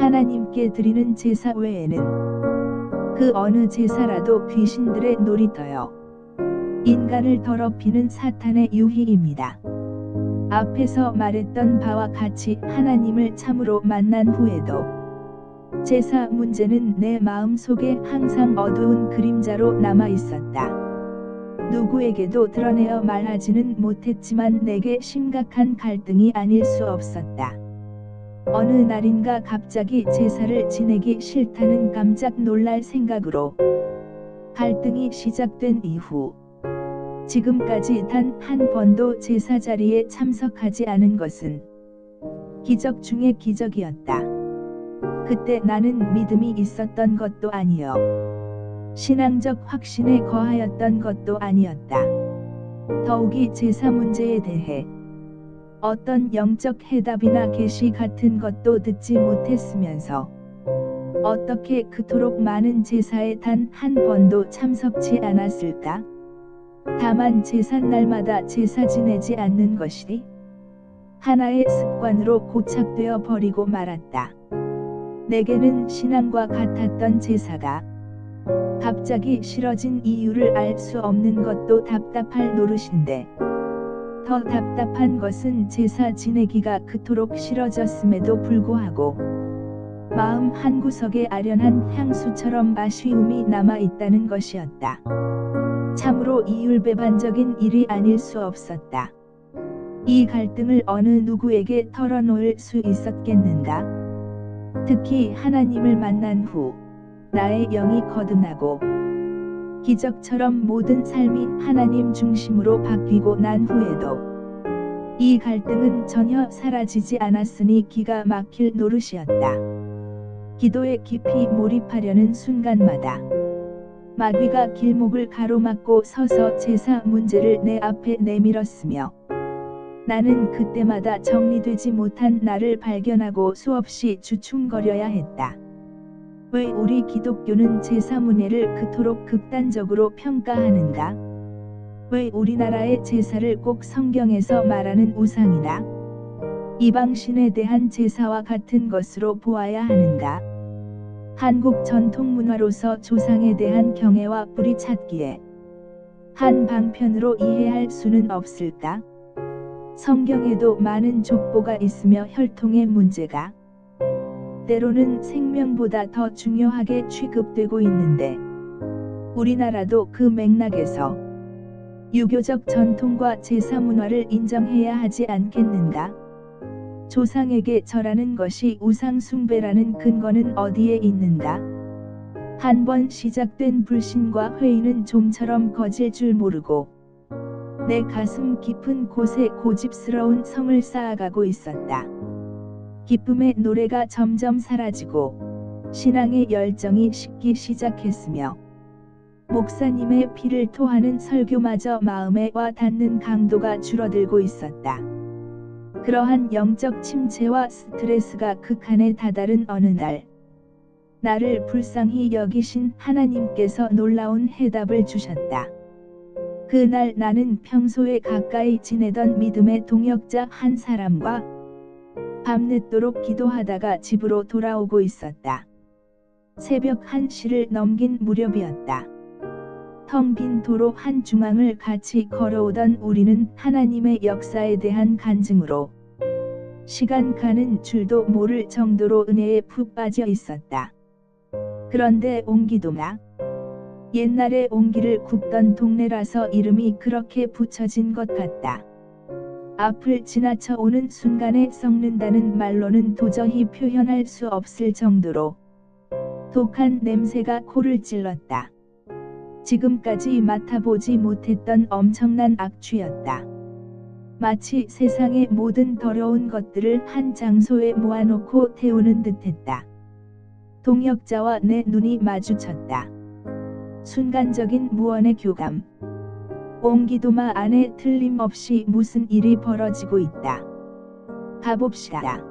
하나님께 드리는 제사 외에는 그 어느 제사라도 귀신들의 놀이터여 인간을 더럽히는 사탄의 유희입니다. 앞에서 말했던 바와 같이 하나님을 참으로 만난 후에도 제사 문제는 내 마음속에 항상 어두운 그림자로 남아 있었다. 누구에게도 드러내어 말하지는 못했지만 내게 심각한 갈등이 아닐 수 없었다. 어느 날인가 갑자기 제사를 지내기 싫다는 깜짝 놀랄 생각으로 갈등이 시작된 이후 지금까지 단 한 번도 제사 자리에 참석하지 않은 것은 기적 중의 기적이었다. 그때 나는 믿음이 있었던 것도 아니요 신앙적 확신에 거하였던 것도 아니었다. 더욱이 제사 문제에 대해 어떤 영적 해답이나 계시 같은 것도 듣지 못했으면서 어떻게 그토록 많은 제사에 단 한 번도 참석치 않았을까? 다만 제삿날마다 제사 지내지 않는 것이 하나의 습관으로 고착되어 버리고 말았다. 내게는 신앙과 같았던 제사가 갑자기 싫어진 이유를 알 수 없는 것도 답답할 노릇인데 더 답답한 것은 제사 지내기가 그토록 싫어졌음에도 불구하고 마음 한구석에 아련한 향수처럼 아쉬움이 남아있다는 것이었다. 참으로 이율배반적인 일이 아닐 수 없었다. 이 갈등을 어느 누구에게 털어놓을 수 있었겠는가? 특히 하나님을 만난 후 나의 영이 거듭나고 기적처럼 모든 삶이 하나님 중심으로 바뀌고 난 후에도 이 갈등은 전혀 사라지지 않았으니 기가 막힐 노릇이었다. 기도에 깊이 몰입하려는 순간마다 마귀가 길목을 가로막고 서서 제사 문제를 내 앞에 내밀었으며 나는 그때마다 정리되지 못한 나를 발견하고 수없이 주춤거려야 했다. 왜 우리 기독교는 제사 문예를 그토록 극단적으로 평가하는가? 왜 우리나라의 제사를 꼭 성경에서 말하는 우상이나 이방신에 대한 제사와 같은 것으로 보아야 하는가? 한국 전통 문화로서 조상에 대한 경애와 뿌리찾기에 한 방편으로 이해할 수는 없을까? 성경에도 많은 족보가 있으며 혈통의 문제가 때로는 생명보다 더 중요하게 취급되고 있는데 우리나라도 그 맥락에서 유교적 전통과 제사 문화를 인정해야 하지 않겠는가? 조상에게 절하는 것이 우상 숭배라는 근거는 어디에 있는가? 한번 시작된 불신과 회의는 좀처럼 거질 줄 모르고 내 가슴 깊은 곳에 고집스러운 성을 쌓아가고 있었다. 기쁨의 노래가 점점 사라지고 신앙의 열정이 식기 시작했으며 목사님의 피를 토하는 설교마저 마음에 와 닿는 강도가 줄어들고 있었다. 그러한 영적 침체와 스트레스가 극한에 다다른 어느 날 나를 불쌍히 여기신 하나님께서 놀라운 해답을 주셨다. 그날 나는 평소에 가까이 지내던 믿음의 동역자 한 사람과 밤늦도록 기도하다가 집으로 돌아오고 있었다. 새벽 1시를 넘긴 무렵이었다. 텅 빈 도로 한 중앙을 같이 걸어오던 우리는 하나님의 역사에 대한 간증으로 시간 가는 줄도 모를 정도로 은혜에 푹 빠져 있었다. 그런데 옹기도마 옛날에 옹기를 굽던 동네라서 이름이 그렇게 붙여진 것 같다. 앞을 지나쳐 오는 순간에 썩는다는 말로는 도저히 표현할 수 없을 정도로 독한 냄새가 코를 찔렀다. 지금까지 맡아보지 못했던 엄청난 악취였다. 마치 세상의 모든 더러운 것들을 한 장소에 모아놓고 태우는 듯했다. 동역자와 내 눈이 마주쳤다. 순간적인 무언의 교감. 옹기도마 안에 틀림없이 무슨 일이 벌어지고 있다. 가봅시다.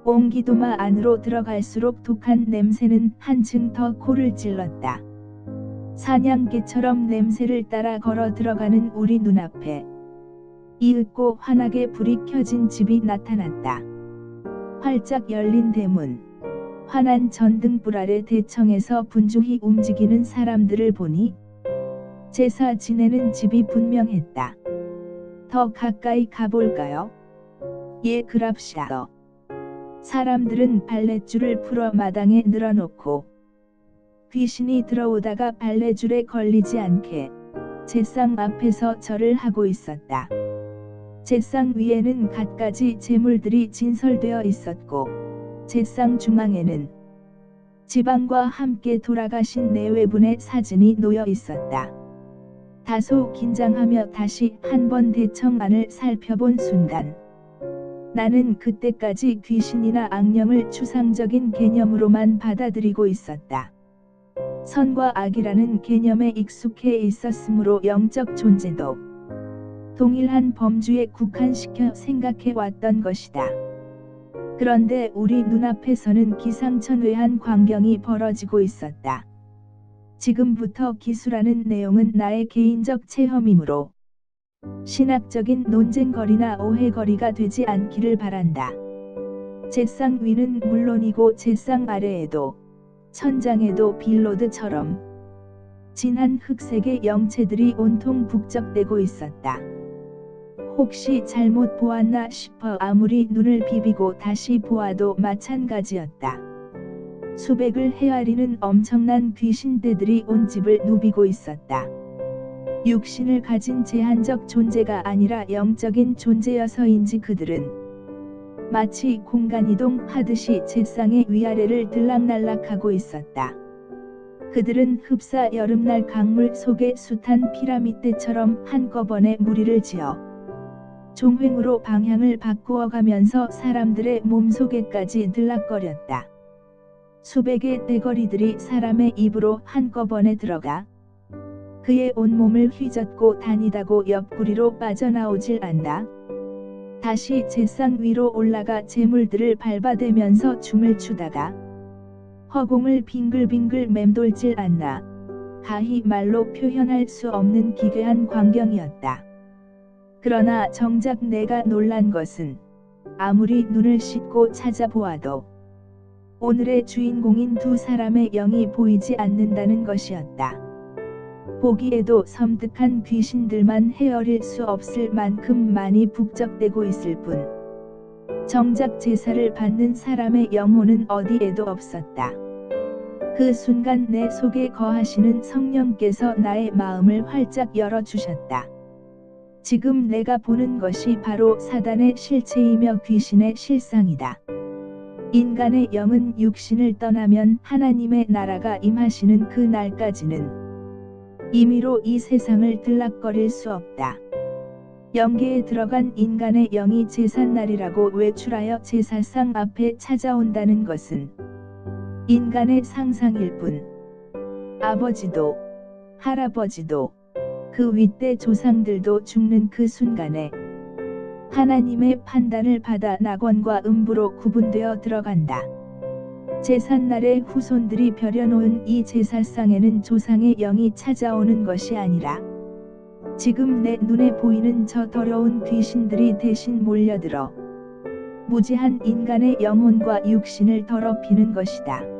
옹기도마 안으로 들어갈수록 독한 냄새는 한층 더 코를 찔렀다. 사냥개처럼 냄새를 따라 걸어 들어가는 우리 눈앞에 이윽고 환하게 불이 켜진 집이 나타났다. 활짝 열린 대문, 환한 전등불 아래 대청에서 분주히 움직이는 사람들을 보니 제사 지내는 집이 분명했다. 더 가까이 가볼까요? 예, 그랍시다. 사람들은 발렛줄을 풀어 마당에 늘어놓고 귀신이 들어오다가 발렛줄에 걸리지 않게 제상 앞에서 절을 하고 있었다. 제상 위에는 갖가지 제물들이 진설되어 있었고 제상 중앙에는 지방과 함께 돌아가신 내외분의 사진이 놓여 있었다. 다소 긴장하며 다시 한번 대청 안을 살펴본 순간 나는 그때까지 귀신이나 악령을 추상적인 개념으로만 받아들이고 있었다. 선과 악이라는 개념에 익숙해 있었으므로 영적 존재도 동일한 범주에 국한시켜 생각해 왔던 것이다. 그런데 우리 눈앞에서는 기상천외한 광경이 벌어지고 있었다. 지금부터 기수라는 내용은 나의 개인적 체험이므로 신학적인 논쟁거리나 오해거리가 되지 않기를 바란다. 제상 위는 물론이고 제상 아래에도 천장에도 빌로드처럼 진한 흑색의 영체들이 온통 북적대고 있었다. 혹시 잘못 보았나 싶어 아무리 눈을 비비고 다시 보아도 마찬가지였다. 수백을 헤아리는 엄청난 귀신떼들이 온 집을 누비고 있었다. 육신을 가진 제한적 존재가 아니라 영적인 존재여서인지 그들은 마치 공간이동 하듯이 제상의 위아래를 들락날락하고 있었다. 그들은 흡사 여름날 강물 속에 숱한 피라미드처럼 한꺼번에 무리를 지어 종횡으로 방향을 바꾸어 가면서 사람들의 몸속에까지 들락거렸다. 수백의 떼거리들이 사람의 입으로 한꺼번에 들어가 그의 온몸을 휘젓고 다니다고 옆구리로 빠져나오질 않나. 다시 제상 위로 올라가 제물들을 밟아대면서 춤을 추다가 허공을 빙글빙글 맴돌질 않나. 가히 말로 표현할 수 없는 기괴한 광경이었다. 그러나 정작 내가 놀란 것은 아무리 눈을 씻고 찾아보아도 오늘의 주인공인 두 사람의 영이 보이지 않는다는 것이었다. 보기에도 섬뜩한 귀신들만 헤아릴 수 없을 만큼 많이 북적대고 있을 뿐 정작 제사를 받는 사람의 영혼은 어디에도 없었다. 그 순간 내 속에 거하시는 성령께서 나의 마음을 활짝 열어주셨다. 지금 내가 보는 것이 바로 사단의 실체이며 귀신의 실상이다. 인간의 영은 육신을 떠나면 하나님의 나라가 임하시는 그 날까지는 임의로 이 세상을 들락거릴 수 없다. 영계에 들어간 인간의 영이 제삿날이라고 외출하여 제사상 앞에 찾아온다는 것은 인간의 상상일 뿐 아버지도 할아버지도 그 윗대 조상들도 죽는 그 순간에 하나님의 판단을 받아 낙원과 음부로 구분되어 들어간다. 제삿날에 후손들이 벼려놓은 이 제사상에는 조상의 영이 찾아오는 것이 아니라 지금 내 눈에 보이는 저 더러운 귀신들이 대신 몰려들어 무지한 인간의 영혼과 육신을 더럽히는 것이다.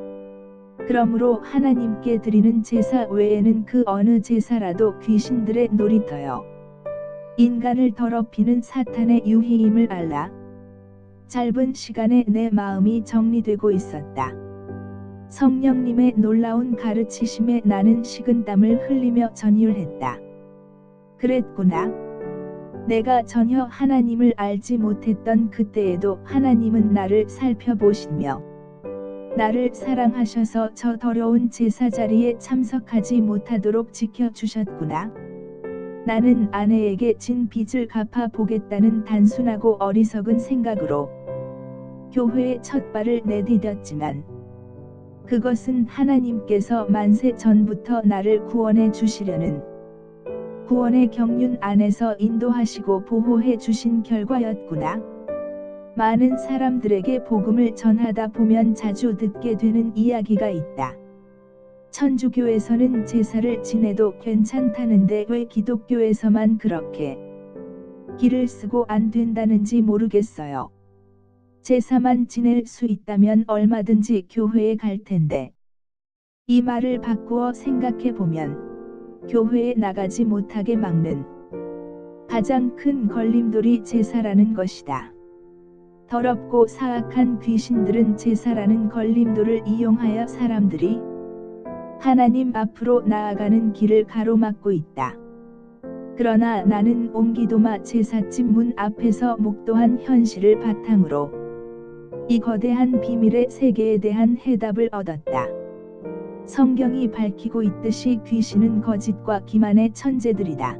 그러므로 하나님께 드리는 제사 외에는 그 어느 제사라도 귀신들의 놀이터여 인간을 더럽히는 사탄의 유희임을 알라. 짧은 시간에 내 마음이 정리되고 있었다. 성령님의 놀라운 가르치심에 나는 식은땀을 흘리며 전율했다. 그랬구나. 내가 전혀 하나님을 알지 못했던 그때에도 하나님은 나를 살펴보시며 나를 사랑하셔서 저 더러운 제사 자리에 참석하지 못하도록 지켜주셨구나. 나는 아내에게 진 빚을 갚아 보겠다는 단순하고 어리석은 생각으로 교회에 첫 발을 내디뎠지만 그것은 하나님께서 만세 전부터 나를 구원해 주시려는 구원의 경륜 안에서 인도하시고 보호해 주신 결과였구나. 많은 사람들에게 복음을 전하다 보면 자주 듣게 되는 이야기가 있다. 천주교에서는 제사를 지내도 괜찮다는데 왜 기독교에서만 그렇게 길을 쓰고 안 된다는지 모르겠어요. 제사만 지낼 수 있다면 얼마든지 교회에 갈 텐데. 이 말을 바꾸어 생각해 보면 교회에 나가지 못하게 막는 가장 큰 걸림돌이 제사라는 것이다. 더럽고 사악한 귀신들은 제사라는 걸림돌을 이용하여 사람들이 하나님 앞으로 나아가는 길을 가로막고 있다. 그러나 나는 옹기도마 제삿집 문 앞에서 목도한 현실을 바탕으로 이 거대한 비밀의 세계에 대한 해답을 얻었다. 성경이 밝히고 있듯이 귀신은 거짓과 기만의 천재들이다.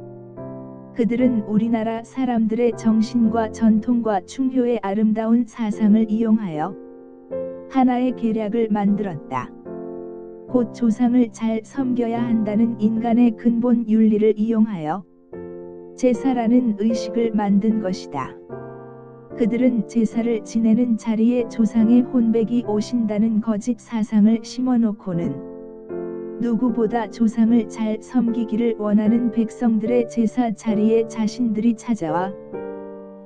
그들은 우리나라 사람들의 정신과 전통과 충효의 아름다운 사상을 이용하여 하나의 계략을 만들었다. 곧 조상을 잘 섬겨야 한다는 인간의 근본 윤리를 이용하여 제사라는 의식을 만든 것이다. 그들은 제사를 지내는 자리에 조상의 혼백이 오신다는 거짓 사상을 심어놓고는 누구보다 조상을 잘 섬기기를 원하는 백성들의 제사 자리에 자신들이 찾아와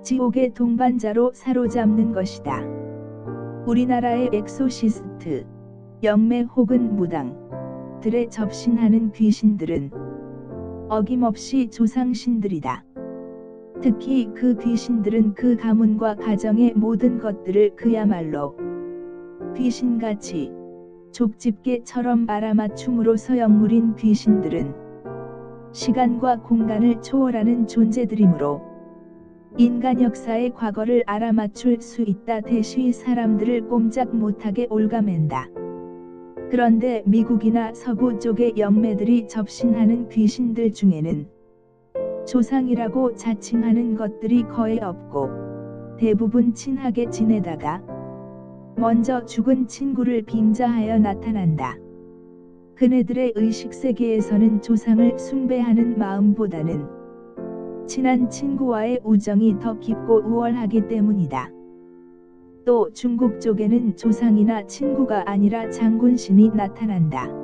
지옥의 동반자로 사로잡는 것이다. 우리나라의 엑소시스트, 영매 혹은 무당들에 접신하는 귀신들은 어김없이 조상신들이다. 특히 그 귀신들은 그 가문과 가정의 모든 것들을 그야말로 귀신같이 족집게처럼 알아맞춤으로써 영물인 귀신들은 시간과 공간을 초월하는 존재들이므로 인간 역사의 과거를 알아맞출 수 있다 대시 사람들을 꼼짝 못하게 올가맨다. 그런데 미국이나 서구 쪽의 영매들이 접신하는 귀신들 중에는 조상이라고 자칭하는 것들이 거의 없고 대부분 친하게 지내다가 먼저 죽은 친구를 빙자하여 나타난다. 그네들의 의식세계에서는 조상을 숭배하는 마음보다는 친한 친구와의 우정이 더 깊고 우월하기 때문이다. 또 중국 쪽에는 조상이나 친구가 아니라 장군신이 나타난다.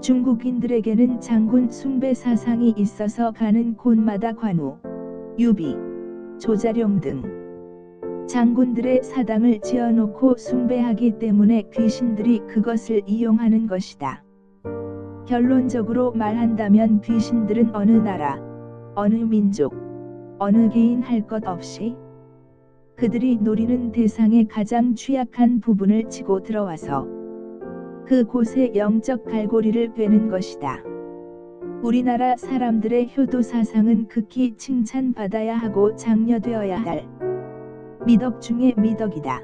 중국인들에게는 장군 숭배 사상이 있어서 가는 곳마다 관우, 유비, 조자룡 등 장군들의 사당을 지어놓고 숭배하기 때문에 귀신들이 그것을 이용하는 것이다. 결론적으로 말한다면 귀신들은 어느 나라, 어느 민족, 어느 개인 할 것 없이 그들이 노리는 대상의 가장 취약한 부분을 치고 들어와서 그곳에 영적 갈고리를 꿰는 것이다. 우리나라 사람들의 효도 사상은 극히 칭찬받아야 하고 장려되어야 할 미덕 중의 미덕이다.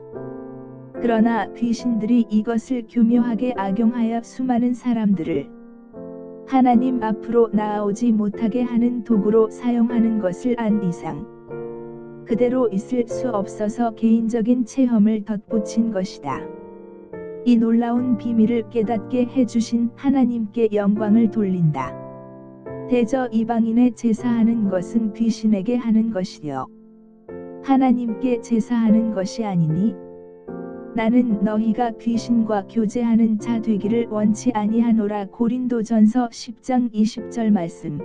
그러나 귀신들이 이것을 교묘하게 악용하여 수많은 사람들을 하나님 앞으로 나아오지 못하게 하는 도구로 사용하는 것을 안 이상 그대로 있을 수 없어서 개인적인 체험을 덧붙인 것이다. 이 놀라운 비밀을 깨닫게 해주신 하나님께 영광을 돌린다. 대저 이방인의 제사하는 것은 귀신에게 하는 것이요 하나님께 제사하는 것이 아니니 나는 너희가 귀신과 교제하는 자 되기를 원치 아니하노라. 고린도전서 10장 20절 말씀.